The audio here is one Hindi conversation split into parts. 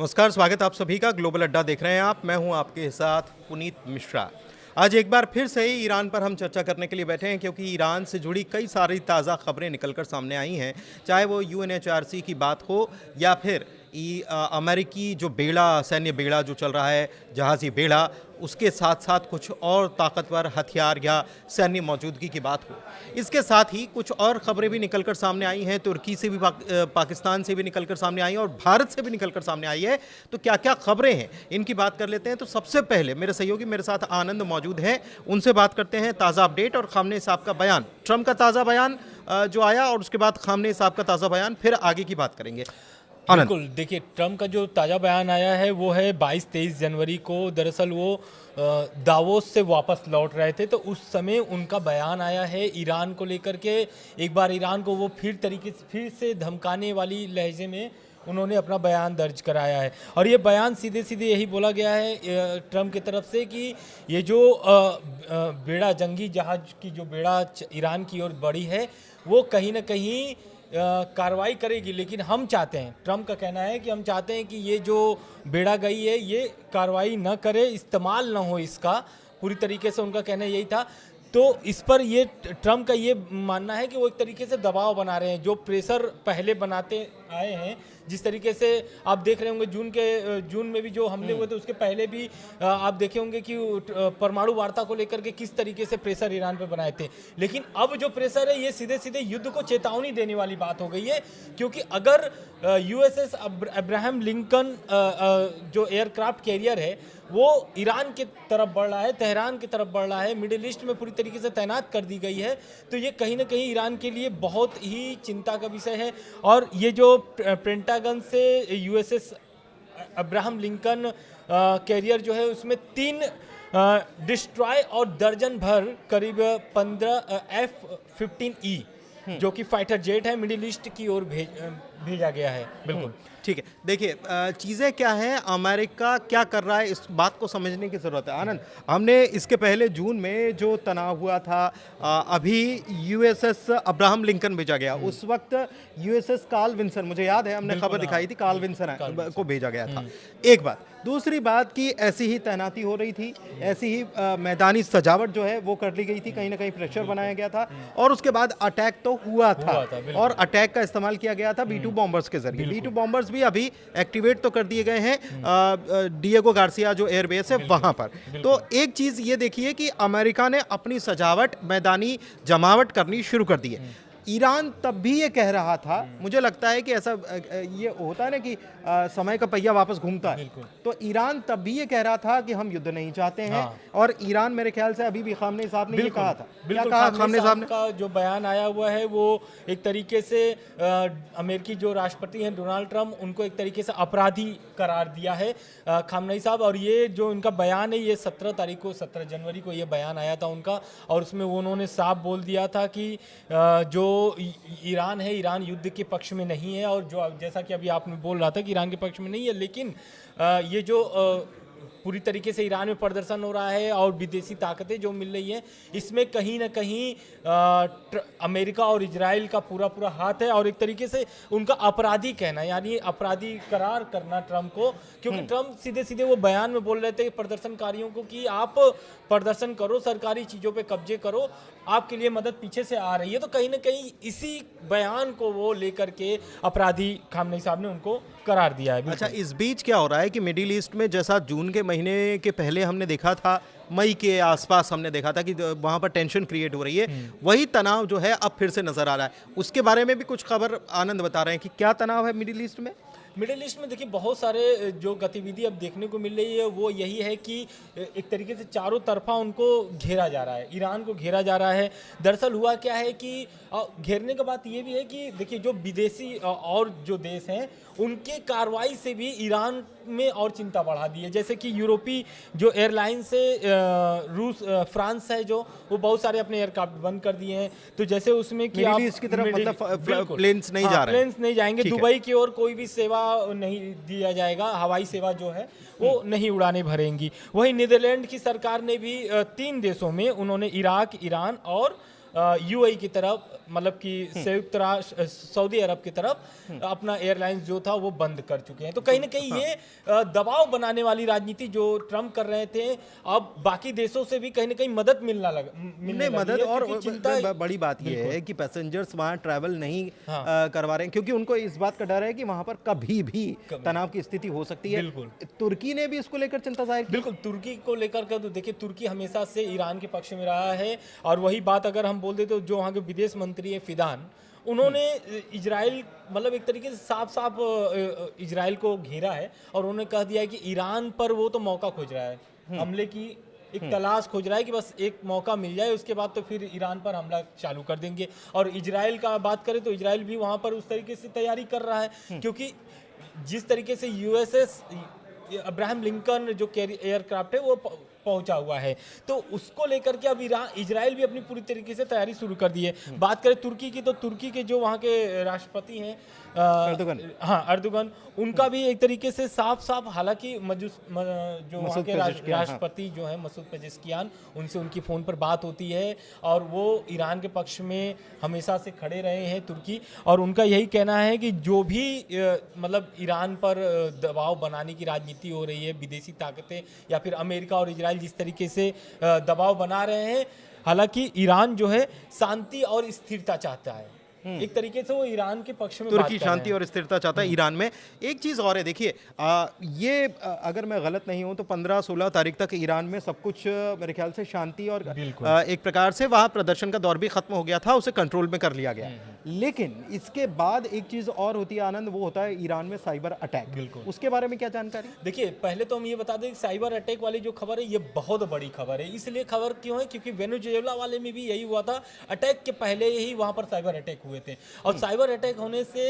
नमस्कार, स्वागत आप सभी का। ग्लोबल अड्डा देख रहे हैं आप। मैं हूं आपके साथ पुनीत मिश्रा। आज एक बार फिर से ईरान पर हम चर्चा करने के लिए बैठे हैं, क्योंकि ईरान से जुड़ी कई सारी ताज़ा खबरें निकलकर सामने आई हैं। चाहे वो यूएनएचआरसी की बात हो या फिर अमेरिकी जो बेड़ा, सैन्य बेड़ा जो चल रहा है, जहाज़ी बेड़ा, उसके साथ साथ कुछ और ताकतवर हथियार या सैन्य मौजूदगी की बात हो। इसके साथ ही कुछ और खबरें भी निकलकर सामने आई हैं। तुर्की से भी पाकिस्तान से भी निकलकर सामने आई हैं और भारत से भी निकलकर सामने आई है। तो क्या क्या खबरें हैं, इनकी बात कर लेते हैं। तो सबसे पहले मेरे सहयोगी मेरे साथ आनंद मौजूद हैं, उनसे बात करते हैं ताज़ा अपडेट और खामनेई साहब का बयान, ट्रंप का ताज़ा बयान जो आया, और उसके बाद खामनेई साहब का ताज़ा बयान, फिर आगे की बात करेंगे। बिल्कुल, देखिए ट्रम्प का जो ताज़ा बयान आया है वो है 22-23 जनवरी को। दरअसल वो दावोस से वापस लौट रहे थे, तो उस समय उनका बयान आया है ईरान को लेकर के। एक बार ईरान को वो फिर से धमकाने वाली लहजे में उन्होंने अपना बयान दर्ज कराया है, और ये बयान सीधे सीधे यही बोला गया है ट्रम्प की तरफ से कि ये जो बेड़ा, जंगी जहाज की जो बेड़ा ईरान की ओर बढ़ी है, वो कहीं ना कहीं कार्रवाई करेगी। लेकिन हम चाहते हैं, ट्रम्प का कहना है कि हम चाहते हैं कि ये जो बेड़ा गई है ये कार्रवाई न करे, इस्तेमाल न हो इसका। पूरी तरीके से उनका कहना यही था। तो इस पर ये ट्रम्प का ये मानना है कि वो एक तरीके से दबाव बना रहे हैं, जो प्रेशर पहले बनाते आए हैं। जिस तरीके से आप देख रहे होंगे जून में भी जो हमले हुए थे, उसके पहले भी आप देखे होंगे कि परमाणु वार्ता को लेकर के किस तरीके से प्रेशर ईरान पे बनाए थे। लेकिन अब जो प्रेशर है ये सीधे सीधे युद्ध को चेतावनी देने वाली बात हो गई है, क्योंकि अगर यूएसएस अब्राहम लिंकन जो एयरक्राफ्ट कैरियर है वो ईरान की तरफ बढ़ रहा है, तेहरान की तरफ बढ़ रहा है, मिडिल ईस्ट में पूरी तरीके से तैनात कर दी गई है, तो ये कहीं ना कहीं ईरान के लिए बहुत ही चिंता का विषय है। और ये जो पेंटागन से यूएसएस अब्राहम लिंकन कैरियर जो है, उसमें 3 डिस्ट्रॉय और दर्जन भर करीब 15 F-15E जो कि फाइटर जेट है, मिडिल ईस्ट की ओर भेजा गया है। बिल्कुल ठीक है। देखिए, चीज़ें क्या हैं, अमेरिका क्या कर रहा है, इस बात को समझने की ज़रूरत है। आनंद, हमने इसके पहले जून में जो तनाव हुआ था, अभी यूएसएस अब्राहम लिंकन भेजा गया, उस वक्त यूएसएस कार्ल विंसन, मुझे याद है हमने खबर दिखाई थी, कार्ल विंसन को भेजा गया था। एक बात। दूसरी बात कि ऐसी ही तैनाती हो रही थी, ऐसी ही मैदानी सजावट जो है वो कर ली गई थी, कहीं ना कहीं प्रेशर बनाया गया था, और उसके बाद अटैक तो हुआ था और अटैक का इस्तेमाल किया गया था B-2 बॉम्बर्स के जरिए। B-2 बॉम्बर्स भी अभी एक्टिवेट तो कर दिए गए हैं डिएगो गार्सिया जो एयरबेस है वहां पर। तो एक चीज ये देखिए कि अमेरिका ने अपनी सजावट, मैदानी जमावट करनी शुरू कर दी है। ईरान तब भी ये कह रहा था, मुझे लगता है कि ऐसा ये होता है ना कि समय का पहिया वापस घूमता है, तो ईरान तब भी ये कह रहा था कि हम युद्ध नहीं चाहते हैं। और ईरान, मेरे ख्याल से अभी भी खामनेई साहब ने ये कहा था। क्या कहा खामनेई साहब ने? का जो बयान आया हुआ है वो एक तरीके से अमेरिकी जो राष्ट्रपति हैं डोनाल्ड ट्रम्प, उनको एक तरीके से अपराधी करार दिया है खामनेई साहब। और ये जो इनका बयान है ये 17 जनवरी को ये बयान आया था उनका, और उसमें उन्होंने साफ बोल दिया था कि जो ईरान है, ईरान युद्ध के पक्ष में नहीं है, और जो जैसा कि अभी आपने बोल रहा था कि ईरान के पक्ष में नहीं है, लेकिन ये जो पूरी तरीके से ईरान में प्रदर्शन हो रहा है और विदेशी ताकतें जो मिल रही हैं, इसमें कहीं ना कहीं अमेरिका और इजराइल का पूरा हाथ है, और एक तरीके से उनका अपराधी कहना, यानी अपराधी करार करना ट्रम्प को। क्योंकि ट्रम्प सीधे सीधे वो बयान में बोल रहे थे प्रदर्शनकारियों को कि आप प्रदर्शन करो, सरकारी चीज़ों पे कब्जे करो, आपके लिए मदद पीछे से आ रही है। तो कहीं ना कहीं इसी बयान को वो लेकर के अपराधी खामनेई साहब ने उनको करार दिया है। अच्छा, इस बीच क्या हो रहा है कि मिडिल ईस्ट में, जैसा जून के महीने के पहले हमने देखा था, मई के आसपास हमने देखा था कि वहाँ पर टेंशन क्रिएट हो रही है, वही तनाव जो है अब फिर से नजर आ रहा है। उसके बारे में भी कुछ खबर आनंद बता रहे हैं कि क्या तनाव है मिडिल ईस्ट में। मिडिल ईस्ट में देखिए बहुत सारे जो गतिविधि अब देखने को मिल रही है वो यही है कि एक तरीके से चारों तरफा उनको घेरा जा रहा है, ईरान को घेरा जा रहा है। दरअसल हुआ क्या है कि घेरने का बात ये भी है कि देखिए जो विदेशी और जो देश हैं उनके कार्रवाई से भी ईरान में और चिंता बढ़ा दी है। जैसे कि यूरोपीय जो एयरलाइन से फ्रांस है, जो वो बहुत सारे अपने एयरक्राफ्ट बंद कर दिए हैं। तो जैसे उसमें कि आप इसकी तरफ मतलब प्लेन्स नहीं जा रहे, प्लेन्स नहीं जाएंगे, दुबई की ओर कोई भी सेवा नहीं दिया जाएगा, हवाई सेवा जो है वो नहीं उड़ाने भरेंगी। वहीं नीदरलैंड की सरकार ने भी 3 देशों में उन्होंने इराक, ईरान और यूएई की तरफ, मतलब कि संयुक्त राष्ट्र सऊदी अरब की तरफ अपना एयरलाइंस जो था वो बंद कर चुके हैं। तो कहीं ना कहीं ये दबाव बनाने वाली राजनीति जो ट्रम्प कर रहे थे, अब बाकी देशों से भी कहीं ना कहीं मदद मिलने नहीं, लगी मदद है, और क्योंकि चिंता बड़ी बात ये है कि पैसेंजर्स वहाँ ट्रैवल नहीं हाँ। करवा रहे हैं, क्योंकि उनको इस बात का डर है कि वहाँ पर कभी भी तनाव की स्थिति हो सकती है। बिल्कुल। तुर्की ने भी इसको लेकर चिंता जाहिर की। बिल्कुल, तुर्की को लेकर के तो देखिए, तुर्की हमेशा से ईरान के पक्ष में रहा है। और वही बात अगर हम बोल दे तो जो वहाँ के विदेश मंत्री है फिदान, उन्होंने इजराइल, मतलब एक तरीके से साफ साफ इजराइल को घेरा है और उन्होंने कह दिया है कि ईरान पर वो तो मौका खोज रहा है, हमले की एक तलाश खोज रहा है कि बस एक मौका मिल जाए, उसके बाद तो फिर ईरान पर हमला चालू कर देंगे। और इजराइल का बात करें तो इजराइल भी वहाँ पर उस तरीके से तैयारी कर रहा है, क्योंकि जिस तरीके से यूएसएस अब्राहम लिंकन जो एयरक्राफ्ट है वो पहुंचा हुआ है, तो उसको लेकर के अब इजराइल भी अपनी पूरी तरीके से तैयारी शुरू कर दी है। बात करें तुर्की की, तो तुर्की के जो वहाँ के राष्ट्रपति हैं अर्दोगन, उनका भी एक तरीके से साफ साफ, हालांकि जो वहाँ के राष्ट्रपति जो है मसूद पेजेस्कियान, उनसे उनकी फ़ोन पर बात होती है और वो ईरान के पक्ष में हमेशा से खड़े रहे हैं तुर्की। और उनका यही कहना है कि जो भी मतलब ईरान पर दबाव बनाने की राजनीति हो रही है, विदेशी ताकतें या फिर अमेरिका और इजराइल जिस तरीके से दबाव बना रहे हैं, हालांकि ईरान जो है शांति और स्थिरता चाहता है। एक तरीके से वो ईरान के पक्ष में तुर्की शांति और स्थिरता चाहता है ईरान में। एक चीज़ और है, देखिए ये अगर मैं गलत नहीं हूं तो 15-16 तारीख तक ईरान में सब कुछ मेरे ख्याल से शांति और एक प्रकार से वहाँ प्रदर्शन का दौर भी खत्म हो गया था, उसे कंट्रोल में कर लिया गया। लेकिन इसके बाद एक चीज़ और होती है आनंद, वो होता है ईरान में साइबर अटैक। उसके बारे में क्या जानकारी? देखिए, पहले तो हम ये बता दें, साइबर अटैक वाली जो खबर है ये बहुत बड़ी खबर है। इसलिए खबर क्यों है, क्योंकि वेनेजुएला वाले में भी यही हुआ था, अटैक के पहले ही वहाँ पर साइबर अटैक हुए थे। और साइबर अटैक होने से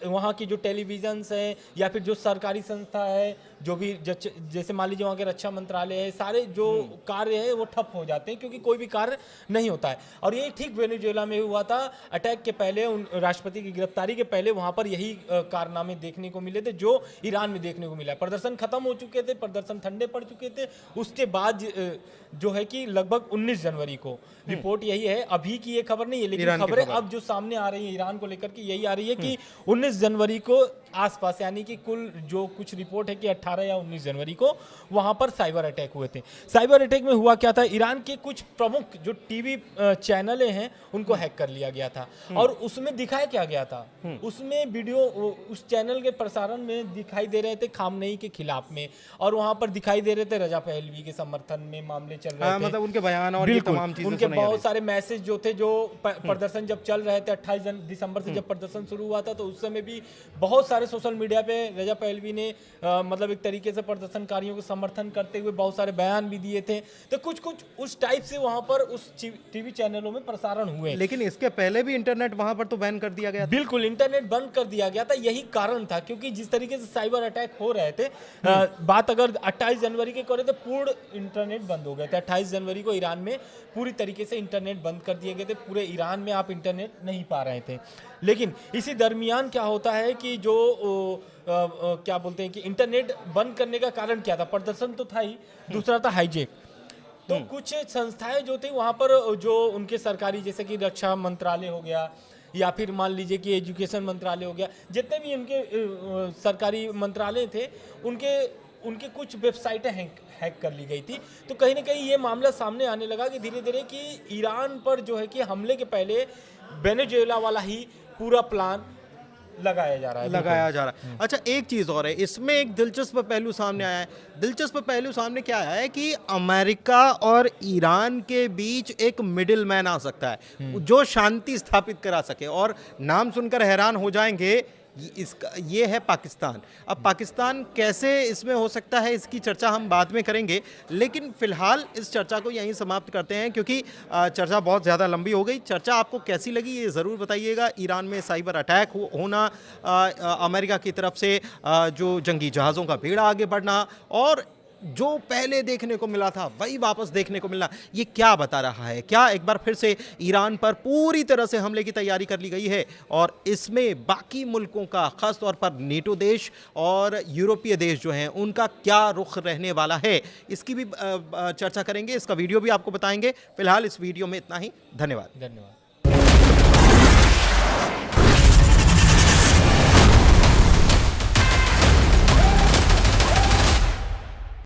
वहाँ की जो टेलीविजन है या फिर जो सरकारी संस्था है, जो भी जैसे मान लीजिए वहाँ के रक्षा मंत्रालय है, सारे जो कार्य है वो ठप हो जाते हैं, क्योंकि कोई भी कार्य नहीं होता है। और ये ठीक वेनेजुएला में हुआ था। अटैक के पहले, उन राष्ट्रपति की गिरफ्तारी के पहले वहाँ पर यही कारनामे देखने को मिले थे जो ईरान में देखने को मिला। प्रदर्शन खत्म हो चुके थे, प्रदर्शन ठंडे पड़ चुके थे। उसके बाद जो है कि लगभग 19 जनवरी को, रिपोर्ट यही है, अभी की ये खबर नहीं है लेकिन खबरें अब जो सामने आ रही है ईरान को लेकर के यही आ रही है कि 19 जनवरी को आसपास, यानी कि कुल जो कुछ रिपोर्ट है कि 18 या 19 जनवरी को वहां पर साइबर अटैक हुए थे। साइबर अटैक में हुआ क्या था, ईरान के कुछ प्रमुख जो टीवी चैनल हैं उनको हैक कर लिया गया था। और उसमें दिखाया क्या गया था, उसमें वीडियो उस चैनल के प्रसारण में दिखाई दे रहे थे खामनेई के खिलाफ में, और वहां पर दिखाई दे रहे थे रजा पहलवी के समर्थन में मामले चल रहे थे। मतलब उनके बयान और ये तमाम चीजें उनके बहुत सारे मैसेज जो थे, जो प्रदर्शन जब चल रहे थे 28 दिसंबर से जब प्रदर्शन शुरू हुआ था, तो उस समय भी बहुत सारे सोशल मीडिया पे रजा पहलवी ने मतलब एक तरीके से प्रदर्शनकारियों को समर्थन करते हुए बहुत सारे बयान भी दिए थे। तो कुछ कुछ उस टाइप से वहां पर उस टीवी चैनलों में प्रसारण हुए। लेकिन इसके पहले भी इंटरनेट वहां पर तो बैन कर दिया गया था। बिल्कुल, इंटरनेट बंद कर दिया गया था। यही कारण था, क्योंकि जिस तरीके से साइबर अटैक हो रहे थे, बात अगर 28 जनवरी के करे तो पूर्ण इंटरनेट बंद हो गए थे। 28 जनवरी को ईरान में पूरी तरीके से इंटरनेट बंद कर दिए गए थे। पूरे ईरान में आप इंटरनेट नहीं पा रहे थे। लेकिन इसी दरमियान क्या होता है कि जो क्या बोलते हैं कि इंटरनेट बंद करने का कारण क्या था, प्रदर्शन तो था ही, दूसरा था हाईजैक। तो कुछ संस्थाएं जो थी वहां पर, जो उनके सरकारी, जैसे कि रक्षा मंत्रालय हो गया या फिर मान लीजिए कि एजुकेशन मंत्रालय हो गया, जितने भी उनके सरकारी मंत्रालय थे, उनके कुछ वेबसाइटें हैक कर ली गई थी। तो कहीं ना कहीं ये मामला सामने आने लगा कि धीरे धीरे कि ईरान पर जो है कि हमले के पहले वेनेजुएला वाला ही पूरा प्लान लगाया जा रहा है। अच्छा, एक चीज़ और है, इसमें एक दिलचस्प पहलू सामने आया है। दिलचस्प पहलू सामने क्या आया है कि अमेरिका और ईरान के बीच एक मिडिल मैन आ सकता है जो शांति स्थापित करा सके, और नाम सुनकर हैरान हो जाएंगे, ये है पाकिस्तान। अब पाकिस्तान कैसे इसमें हो सकता है, इसकी चर्चा हम बाद में करेंगे, लेकिन फिलहाल इस चर्चा को यहीं समाप्त करते हैं, क्योंकि चर्चा बहुत ज़्यादा लंबी हो गई। चर्चा आपको कैसी लगी ये ज़रूर बताइएगा। ईरान में साइबर अटैक होना, अमेरिका की तरफ से जो जंगी जहाज़ों का बेड़ा आगे बढ़ना, और जो पहले देखने को मिला था वही वापस देखने को मिलना, ये क्या बता रहा है? क्या एक बार फिर से ईरान पर पूरी तरह से हमले की तैयारी कर ली गई है और इसमें बाकी मुल्कों का, खास तौर पर नेटो देश और यूरोपीय देश जो हैं उनका क्या रुख रहने वाला है, इसकी भी चर्चा करेंगे। इसका वीडियो भी आपको बताएंगे। फिलहाल इस वीडियो में इतना ही। धन्यवाद। धन्यवाद।